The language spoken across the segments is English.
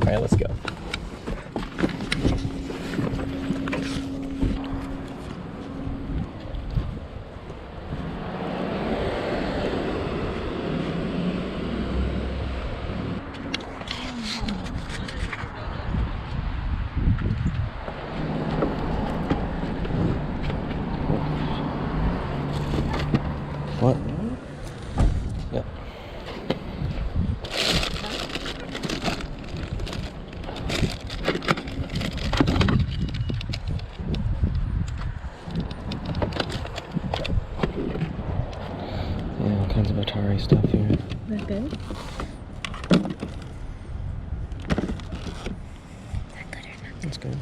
right, let's go. What? Yep. Yeah, all kinds of Atari stuff here. That good? That's good.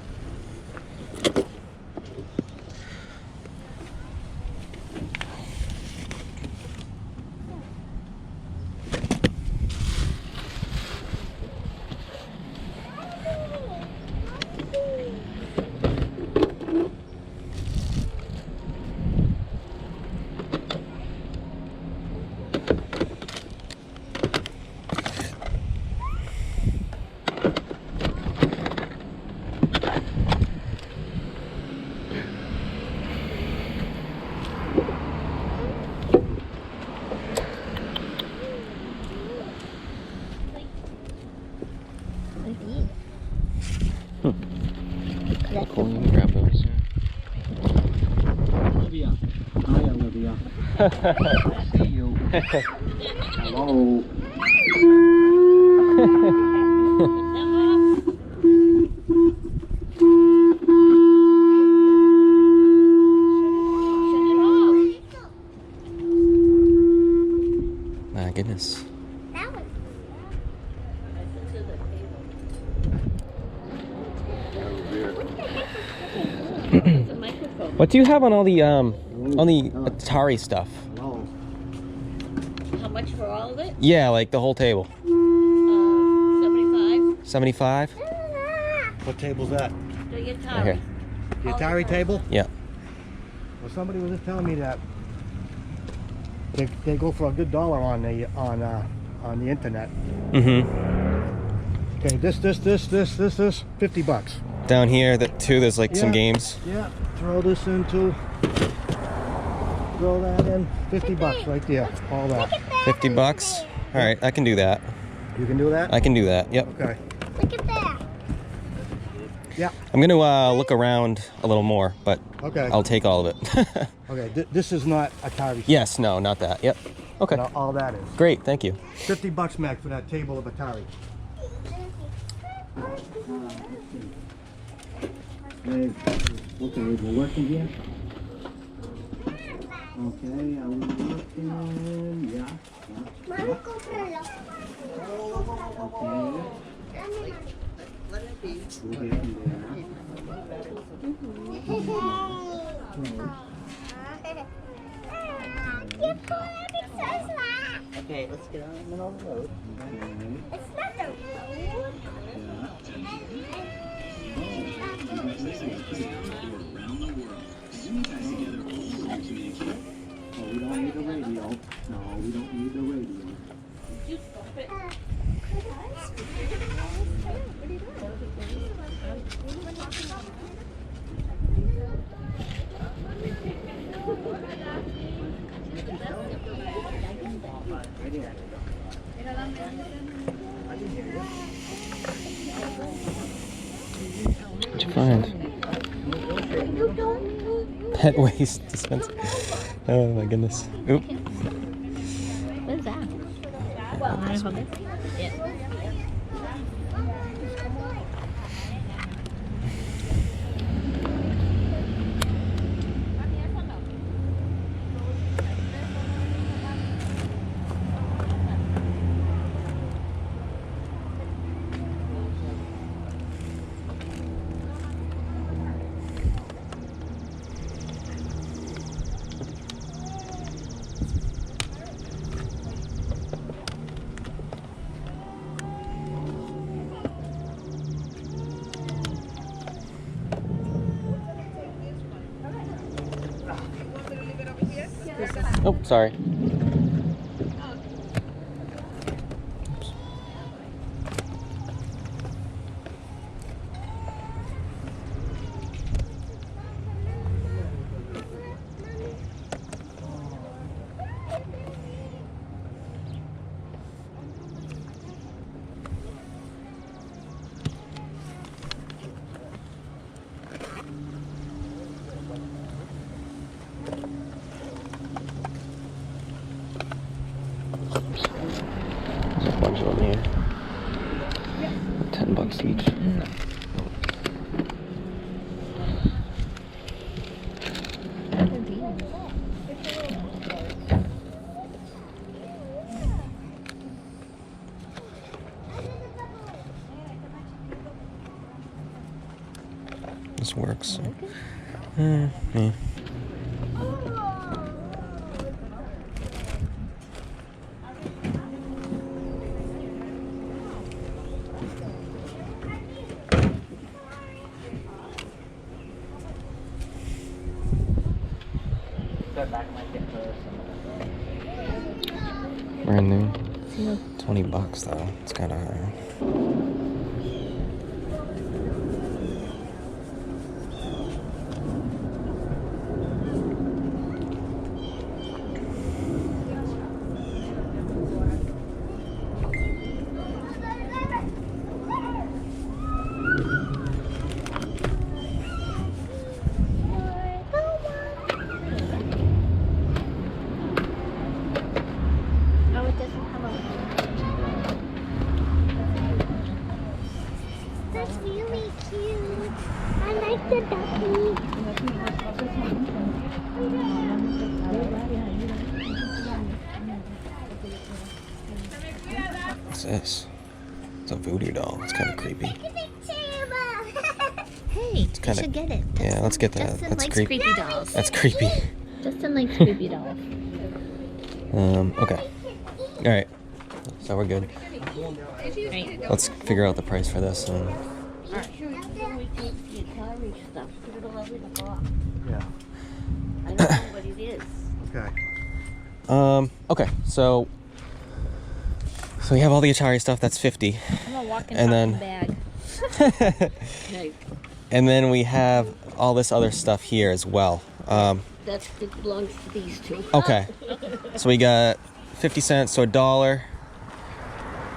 Cool, you can grab those. Olivia. Hi, Olivia. See you. Hello. My goodness. What do you have on all the Atari stuff? Hello. How much for all of it? Yeah, like the whole table. 75. 75? What table's that? The Right Atari. here. The Atari table? Yeah. Well, somebody was just telling me that they go for a good dollar on the internet. Mm-hmm. Okay, this, $50. Down here, there's like some games. Yeah, throw this into, throw that in, $50 right there, all that. $50? All right, I can do that. You can do that? I can do that, yep. Okay. Look at that. Yeah. I'm going to look around a little more, but Okay. I'll take all of it. Okay, this is not Atari. Yes, no, not that. Yep. Okay. No, all that is. Great, thank you. $50, Mac, for that table of Atari. Okay, we're working here. Okay, are we working? Yeah. Okay. Let it be. We're getting there. Okay, let's get on the middle of the road. It's not the road. Oh, we don't need the radio. No, we don't need the radio. You stop it. What'd you find? Pet waste dispenser. Oh my goodness. Oop. What is that? Yeah. Oh, sorry. Oops. $10 each. This works. Yeah. Brand new. $20 though. It's kind of high. That's really cute. I like the ducky. What's this? It's a voodoo doll. It's kind of creepy. Hey, you should get it. Yeah, let's get that. Justin That's likes creepy. creepy dolls. That's creepy. Justin likes creepy dolls. Okay. All right. So we're good. Let's figure out the price for this. We take the Atari stuff, put it all over the box. Yeah. I don't know what it is. Okay. Okay. So we have all the Atari stuff. That's 50. I'm a walking And then- bag. Okay, And then we have all this other stuff here as well. that belongs to these two. Okay. So we got 50 cents, so $1,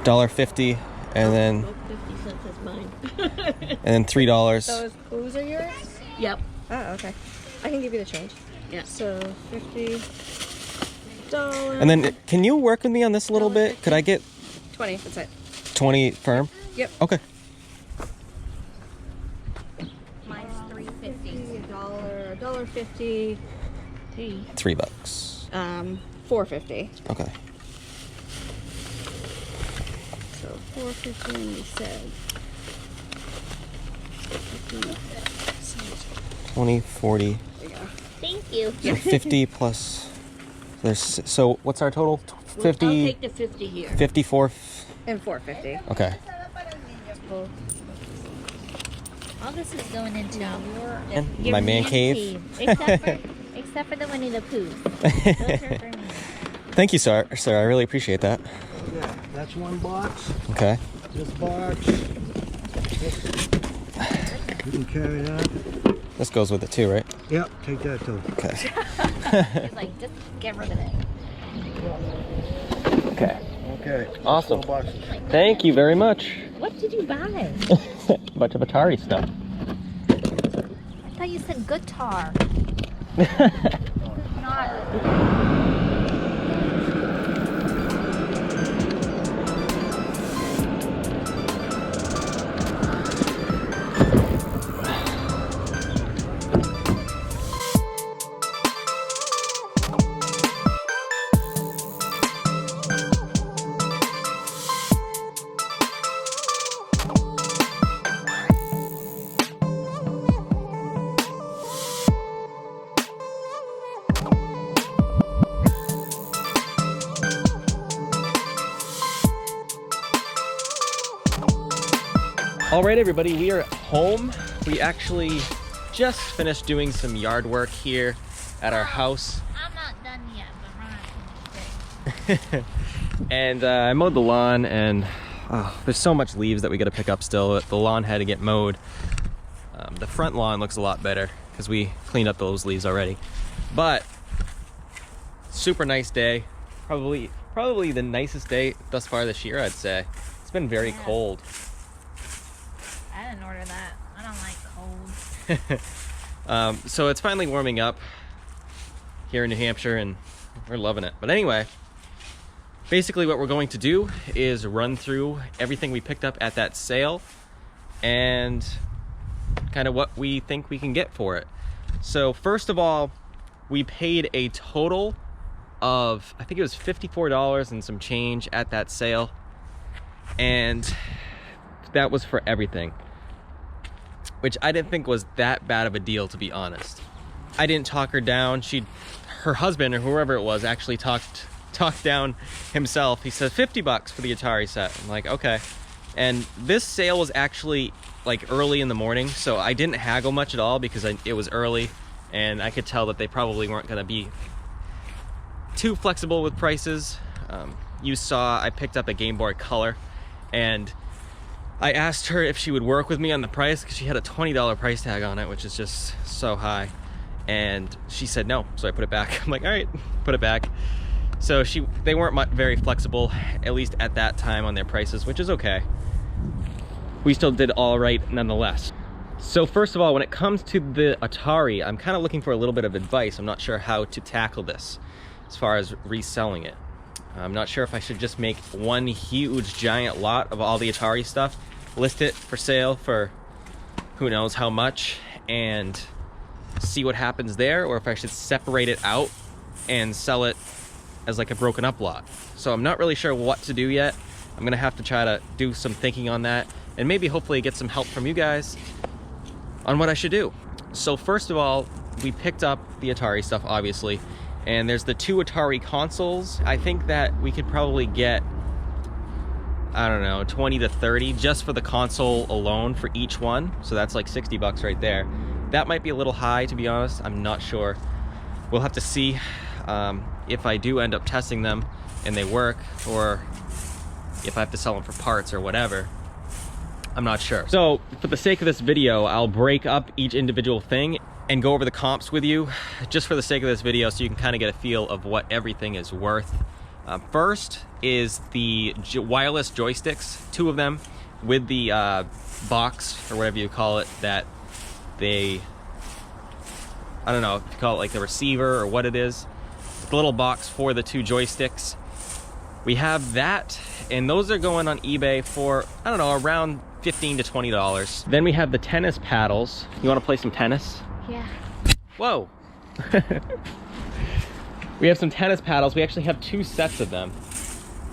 $1.50, and then Oh, 50 cents is mine. $3. Those are yours? Yep. Oh, okay. I can give you the change. Yeah. So $50. And then can you work with me on this a little bit? Could I get 20. That's it. 20 firm? Yep. Okay. Mine's $3.50. $1.50. $3. $4.50. Okay. So $4.50 and we said 20, 40, there you go. Thank you. so 50 plus. So what's our total? I'll 50, take the 50 here. 54. And $4.50. Okay. All this is going into your My man cave. Except for the Winnie the Pooh. Those are for me. Thank you, sir. Sir, I really appreciate that. Yeah, that's one box. Okay. This box. You can carry that. This goes with it too, right? Yep, take that too. Okay. He's like, just get rid of it. Okay. Okay. Awesome. 4 boxes. Thank you very much. What did you buy? A bunch of Atari stuff. I thought you said guitar. Not. All right, everybody, we are home. We actually just finished doing some yard work here at our house. I'm not done yet, but we're not finished. And I mowed the lawn, and there's so much leaves that we got to pick up still. The lawn had to get mowed. The front lawn looks a lot better because we cleaned up those leaves already. But super nice day. Probably the nicest day thus far this year, I'd say. It's been very cold. I didn't order that. I don't like cold. So it's finally warming up here in New Hampshire, and we're loving it. But anyway, basically what we're going to do is run through everything we picked up at that sale and kind of what we think we can get for it. So first of all, we paid a total of, I think it was $54 and some change at that sale, and that was for everything, which I didn't think was that bad of a deal, to be honest. I didn't talk her down. Her husband or whoever it was actually talked down himself. He said $50 for the Atari set. I'm like, okay. And this sale was actually like early in the morning, so I didn't haggle much at all because it was early, and I could tell that they probably weren't going to be too flexible with prices. You saw I picked up a Game Boy Color, and I asked her if she would work with me on the price because she had a $20 price tag on it, which is just so high. And she said no, so I put it back. I'm like, all right, put it back. So they weren't very flexible, at least at that time, on their prices, which is okay. We still did all right nonetheless. So first of all, when it comes to the Atari, I'm kind of looking for a little bit of advice. I'm not sure how to tackle this as far as reselling it. I'm not sure if I should just make one huge giant lot of all the Atari stuff, list it for sale for who knows how much, and see what happens there, or if I should separate it out and sell it as like a broken up lot. So I'm not really sure what to do yet. I'm gonna have to try to do some thinking on that, and maybe hopefully get some help from you guys on what I should do. So first of all, we picked up the Atari stuff, obviously, and there's the 2 Atari consoles. I think that we could probably get, I don't know, 20 to 30 just for the console alone for each one. So that's like $60 right there. That might be a little high, to be honest. I'm not sure. We'll have to see if I do end up testing them and they work, or if I have to sell them for parts or whatever. I'm not sure. So for the sake of this video, I'll break up each individual thing and go over the comps with you, just for the sake of this video, so you can kind of get a feel of what everything is worth. First is the wireless joysticks, 2 of them, with the box, or whatever you call it, that I don't know if you call it like the receiver or what it is. The little box for the 2 joysticks. We have that, and those are going on eBay for, I don't know, around $15 to $20. Then we have the tennis paddles. You want to play some tennis? Yeah. Whoa. We have some tennis paddles. We actually have 2 sets of them,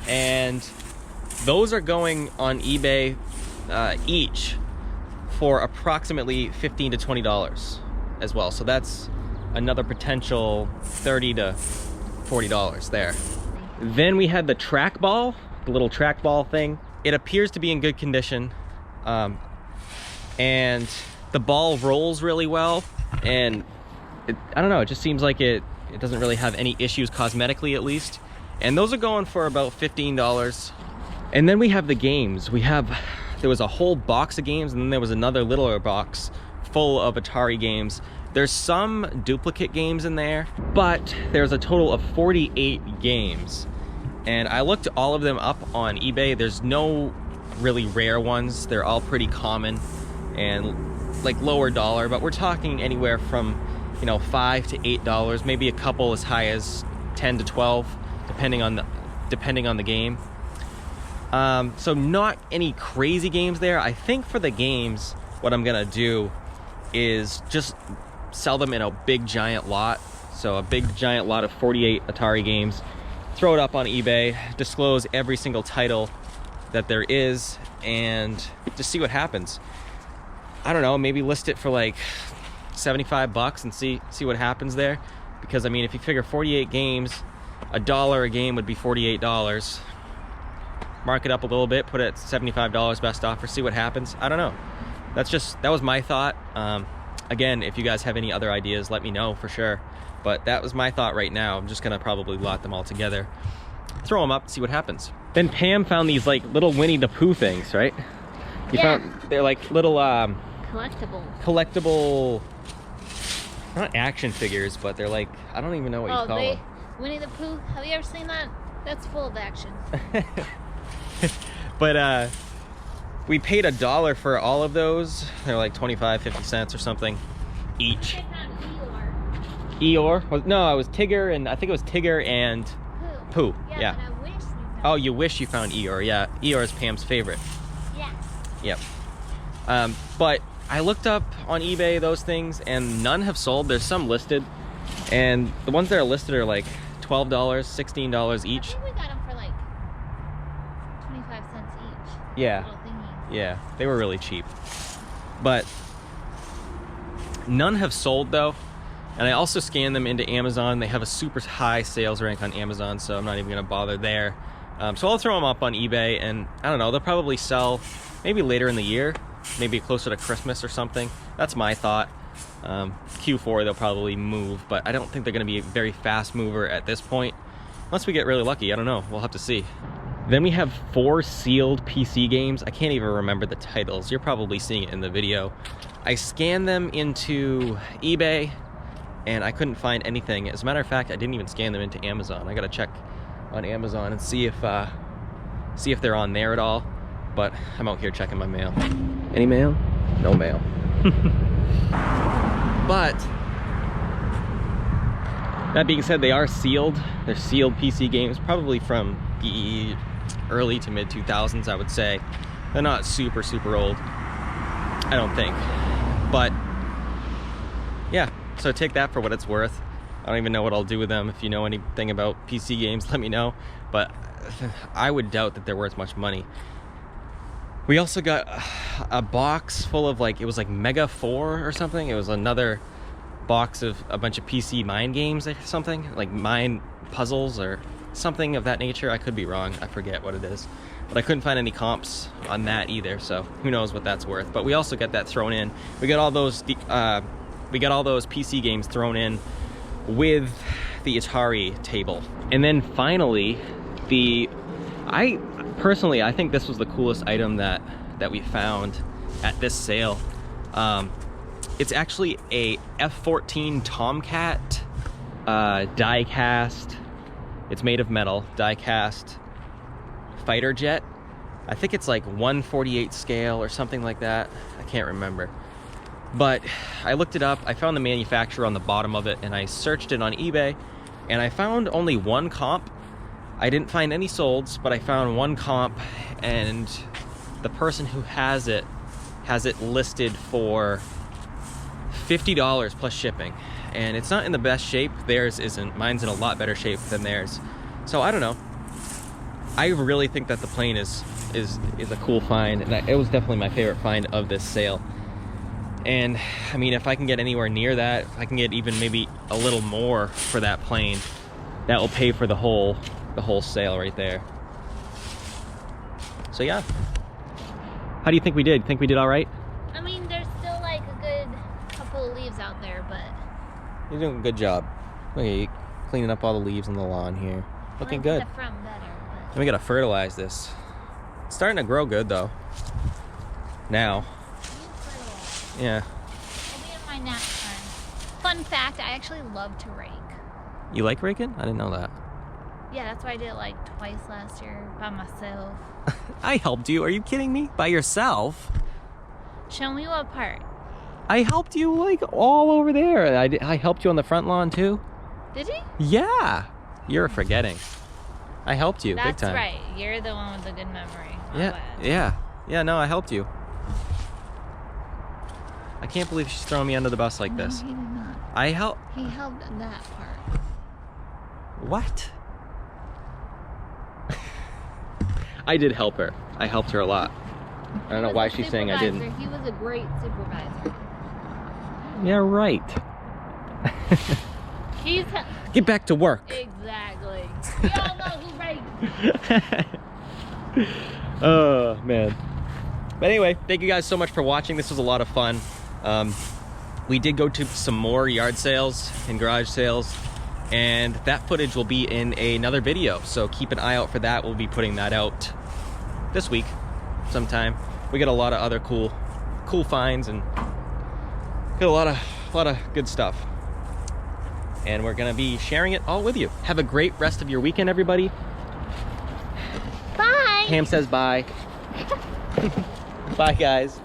and those are going on eBay each for approximately $15 to $20 as well. So that's another potential $30 to $40 there. Then we had the trackball, the little trackball thing. It appears to be in good condition, and the ball rolls really well, and I don't know, it just seems like it doesn't really have any issues cosmetically, at least. And those are going for about $15. And then we have the games. There was a whole box of games, and then there was another littler box full of Atari games. There's some duplicate games in there, but there's a total of 48 games. And I looked all of them up on eBay. There's no really rare ones. They're all pretty common and like lower dollar, but we're talking anywhere from, you know, $5 to $8, maybe a couple as high as 10 to 12, depending on the game. So not any crazy games there. I think for the games, what I'm gonna do is just sell them in a big giant lot. So a big giant lot of 48 Atari games, throw it up on eBay, disclose every single title that there is, and just see what happens. I don't know, maybe list it for like $75 and see what happens there. Because I mean, if you figure 48 games, $1 a game would be $48. Mark it up a little bit, put it at $75 best offer, see what happens. I don't know. That was my thought. Again, if you guys have any other ideas, let me know for sure. But that was my thought right now. I'm just gonna probably lot them all together, throw them up, see what happens. Then Pam found these like little Winnie the Pooh things, right? They're like little collectible, not action figures, but they're like, I don't even know what you call them. Winnie the Pooh, have you ever seen that? That's full of action. But we paid $1 for all of those. They're like 25, 50 cents or something each. Eeyore? No, it was Tigger, and I think it was Tigger and Pooh. Yeah. But I wish we found Oh, you wish you found Eeyore. Yeah, Eeyore is Pam's favorite. Yeah. Yep. But I looked up on eBay those things and none have sold. There's some listed, and the ones that are listed are like $12, $16 I each. think we got them for like 25 cents each. Yeah. Little thingies. Yeah, they were really cheap. But none have sold though. And I also scanned them into Amazon. They have a super high sales rank on Amazon, so I'm not even gonna bother there. So I'll throw them up on eBay, and I don't know, they'll probably sell maybe later in the year, maybe closer to Christmas or something. That's my thought. Q4 they'll probably move, but I don't think they're gonna be a very fast mover at this point. Unless we get really lucky, I don't know, we'll have to see. Then we have 4 sealed PC games. I can't even remember the titles. You're probably seeing it in the video. I scanned them into eBay, and I couldn't find anything. As a matter of fact, I didn't even scan them into Amazon. I gotta check on Amazon and see if they're on there at all. But I'm out here checking my mail. Any mail? No mail. But that being said, they are sealed. They're sealed PC games, probably from the early to mid 2000s, I would say. They're not super, super old, I don't think. But yeah. So take that for what it's worth. I don't even know what I'll do with them. If you know anything about PC games, let me know. But I would doubt that they're worth much money. We also got a box full of like, it was like Mega 4 or something. It was another box of a bunch of PC Mind games or something. Like Mind puzzles or something of that nature. I could be wrong. I forget what it is. But I couldn't find any comps on that either. So who knows what that's worth. But we also got that thrown in. We got all those PC games thrown in with the Atari table. And then finally, I think this was the coolest item that we found at this sale. It's actually a F-14 Tomcat die-cast. It's made of metal, die-cast fighter jet. I think it's like 1/48 scale or something like that. I can't remember. But I looked it up, I found the manufacturer on the bottom of it, and I searched it on eBay, and I found only one comp. I didn't find any solds, but I found one comp, and the person who has it listed for $50 plus shipping. And it's not in the best shape, theirs isn't. Mine's in a lot better shape than theirs. So I don't know. I really think that the plane is a cool find, and it was definitely my favorite find of this sale. And I mean, if I can get anywhere near that, if I can get even maybe a little more for that plane, that will pay for the whole sale right there. So yeah. How do you think we did? Think we did all right? I mean, there's still like a good couple of leaves out there, but You're doing a good job. Look at you cleaning up all the leaves on the lawn here. Looking good. the front better. But And we gotta fertilize this. It's starting to grow good though. Now. Yeah. I'll be in my nap time. Fun fact, I actually love to rake. You like raking? I didn't know that. Yeah, that's why I did it like twice last year by myself. I helped you. Are you kidding me? By yourself? Show me what part. I helped you like all over there. I helped you on the front lawn too. Did he? Yeah. You're forgetting. I helped you big time. That's right. You're the one with the good memory. My Yeah. bad. Yeah, no, I helped you. I can't believe she's throwing me under the bus like No, this. he did not. I help. He helped in that part. What? I did help her. I helped her a lot. I don't know why she's saying I didn't. He was a great supervisor. Yeah, right. He's Get back to work. exactly. We all know who rakes. Oh, man. But anyway, thank you guys so much for watching. This was a lot of fun. We did go to some more yard sales and garage sales, and that footage will be in another video. So keep an eye out for that. We'll be putting that out this week sometime. We got a lot of other cool finds and got a lot of good stuff. And we're gonna be sharing it all with you. Have a great rest of your weekend, everybody. Bye. Pam says bye. Bye, guys.